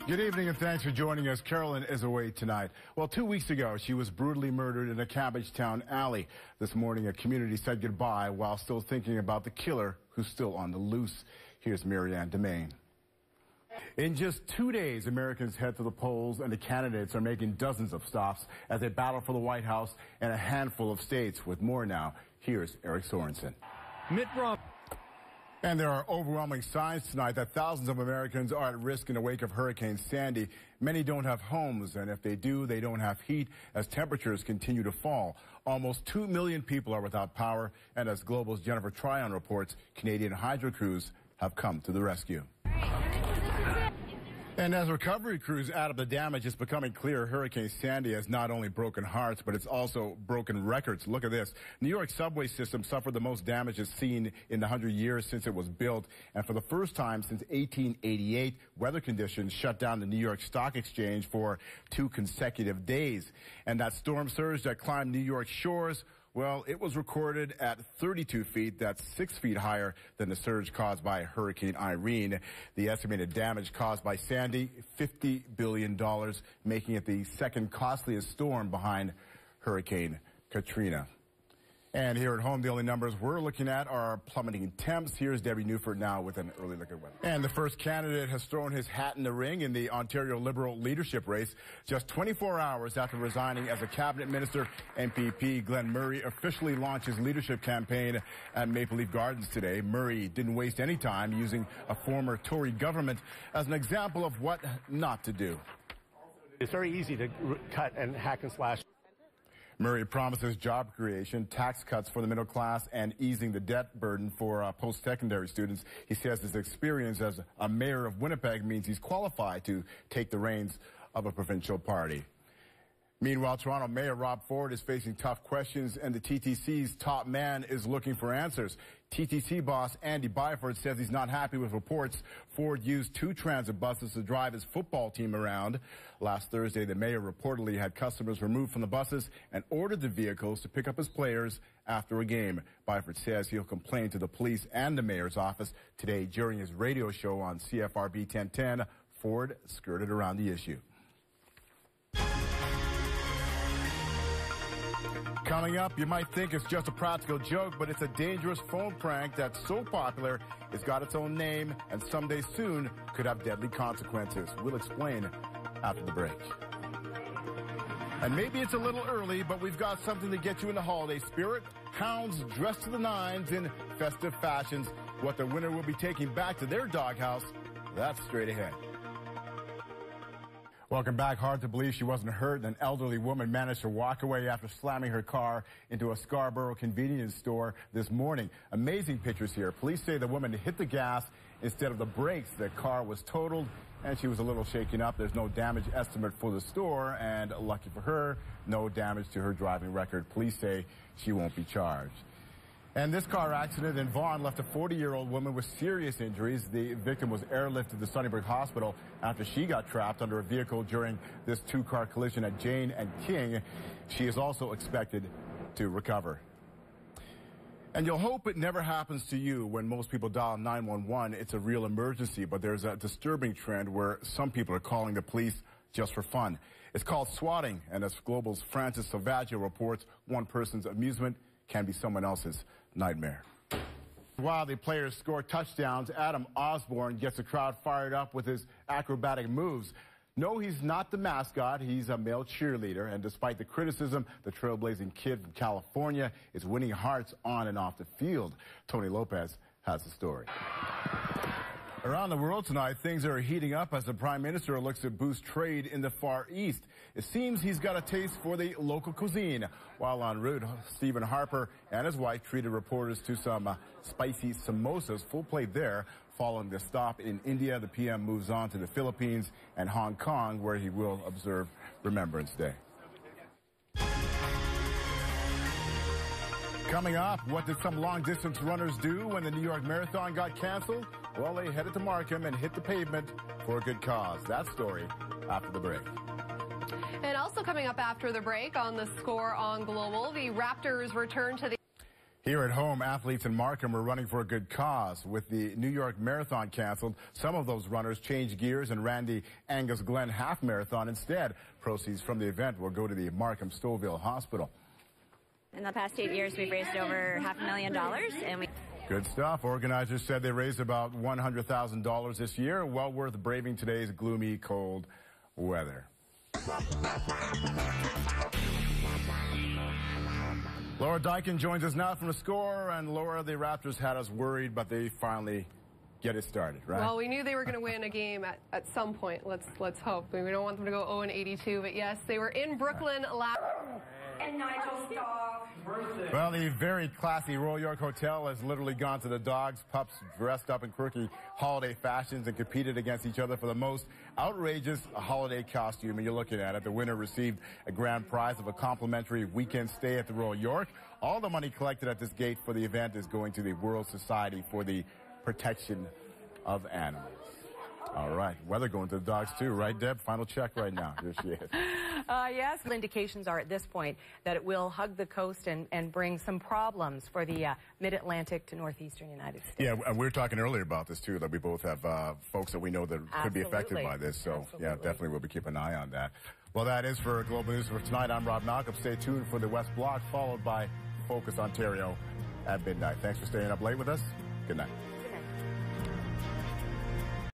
Good evening and thanks for joining us. Carolyn is away tonight. Well, 2 weeks ago, she was brutally murdered in a Cabbagetown alley. This morning, a community said goodbye while still thinking about the killer who's still on the loose. Here's Marianne Demain. In just 2 days, Americans head to the polls and the candidates are making dozens of stops as they battle for the White House and a handful of states. With more now, here's Eric Sorensen. Mitt Romney. And there are overwhelming signs tonight that thousands of Americans are at risk in the wake of Hurricane Sandy. Many don't have homes, and if they do, they don't have heat as temperatures continue to fall. Almost 2 million people are without power, and as Global's Jennifer Tryon reports, Canadian hydro crews have come to the rescue. And as recovery crews add up the damage, it's becoming clear Hurricane Sandy has not only broken hearts, but it's also broken records. Look at this. New York subway system suffered the most damage it's seen in the 100 years since it was built. And for the first time since 1888, weather conditions shut down the New York Stock Exchange for 2 consecutive days. And that storm surge that climbed New York shores, well, it was recorded at 32 feet. That's 6 feet higher than the surge caused by Hurricane Irene. The estimated damage caused by Sandy, $50 billion, making it the second costliest storm behind Hurricane Katrina. And here at home, the only numbers we're looking at are plummeting temps. Here's Debbie Newford now with an early look at weather. And the first candidate has thrown his hat in the ring in the Ontario Liberal leadership race. Just 24 hours after resigning as a cabinet minister, MPP Glenn Murray officially launched his leadership campaign at Maple Leaf Gardens today. Murray didn't waste any time using a former Tory government as an example of what not to do. It's very easy to cut and hack and slash. Murray promises job creation, tax cuts for the middle class, and easing the debt burden for post-secondary students. He says his experience as a mayor of Winnipeg means he's qualified to take the reins of a provincial party. Meanwhile, Toronto Mayor Rob Ford is facing tough questions, and the TTC's top man is looking for answers. TTC boss Andy Byford says he's not happy with reports Ford used 2 transit buses to drive his football team around. Last Thursday, the mayor reportedly had customers removed from the buses and ordered the vehicles to pick up his players after a game. Byford says he'll complain to the police and the mayor's office. Today, during his radio show on CFRB 1010, Ford skirted around the issue. Coming up, you might think it's just a practical joke, but it's a dangerous phone prank that's so popular it's got its own name and someday soon could have deadly consequences. We'll explain after the break. And maybe it's a little early, but we've got something to get you in the holiday spirit. Hounds dressed to the nines in festive fashions. What the winner will be taking back to their doghouse, that's straight ahead. Welcome back. Hard to believe she wasn't hurt. An elderly woman managed to walk away after slamming her car into a Scarborough convenience store this morning. Amazing pictures here. Police say the woman hit the gas instead of the brakes. The car was totaled and she was a little shaken up. There's no damage estimate for the store, and lucky for her, no damage to her driving record. Police say she won't be charged. And this car accident in Vaughan left a 40-year-old woman with serious injuries. The victim was airlifted to Sunnybrook Hospital after she got trapped under a vehicle during this 2-car collision at Jane and King. She is also expected to recover. And you'll hope it never happens to you. When most people dial 911, it's a real emergency, but there's a disturbing trend where some people are calling the police just for fun. It's called swatting, and as Global's Francis Salvaggio reports, one person's amusement can be someone else's nightmare. While the players score touchdowns, Adam Osborne gets the crowd fired up with his acrobatic moves. No, he's not the mascot. He's a male cheerleader, and despite the criticism, the trailblazing kid from California is winning hearts on and off the field. Tony Lopez has the story. Around the world tonight, things are heating up as the Prime Minister looks to boost trade in the Far East. It seems he's got a taste for the local cuisine. While en route, Stephen Harper and his wife treated reporters to some spicy samosas, full plate there. Following the stop in India, the PM moves on to the Philippines and Hong Kong, where he will observe Remembrance Day. Coming up, what did some long-distance runners do when the New York Marathon got canceled? Well, they headed to Markham and hit the pavement for a good cause. That story after the break. And also coming up after the break on the score on Global, the Raptors return to the... Here at home, athletes in Markham are running for a good cause. With the New York Marathon canceled, some of those runners changed gears and ran the ANGUS GLEN half marathon instead. Proceeds from the event will go to the Markham Stouffville Hospital. In the past 8 years, we've raised over $500,000, and Good stuff. Organizers said they raised about $100,000 this year, well worth braving today's gloomy, cold weather. Laura Dykin joins us now from the score. And Laura, the Raptors had us worried, but they finally get it started, right? Well, we knew they were going to win a game at some point. Let's hope. We don't want them to go 0-82, but yes, they were in Brooklyn last. And Nigel, stop. Well, the very classy Royal York Hotel has literally gone to the dogs. Pups dressed up in quirky holiday fashions and competed against each other for the most outrageous holiday costume. And you're looking at it. The winner received a grand prize of a complimentary weekend stay at the Royal York. All the money collected at this gate for the event is going to the World Society for the Protection of Animals. All right. Weather going to the dogs, too. Right, Deb? Final check right now. Here she is. Yes. Indications are at this point that it will hug the coast and bring some problems for the mid-Atlantic to northeastern United States. Yeah, and we were talking earlier about this, too, that we both have folks that we know that could be affected by this. So, yeah, definitely we'll be keeping an eye on that. Well, that is for Global News for tonight. I'm Rob Malcolm. Stay tuned for the West Block, followed by Focus Ontario at midnight. Thanks for staying up late with us. Good night.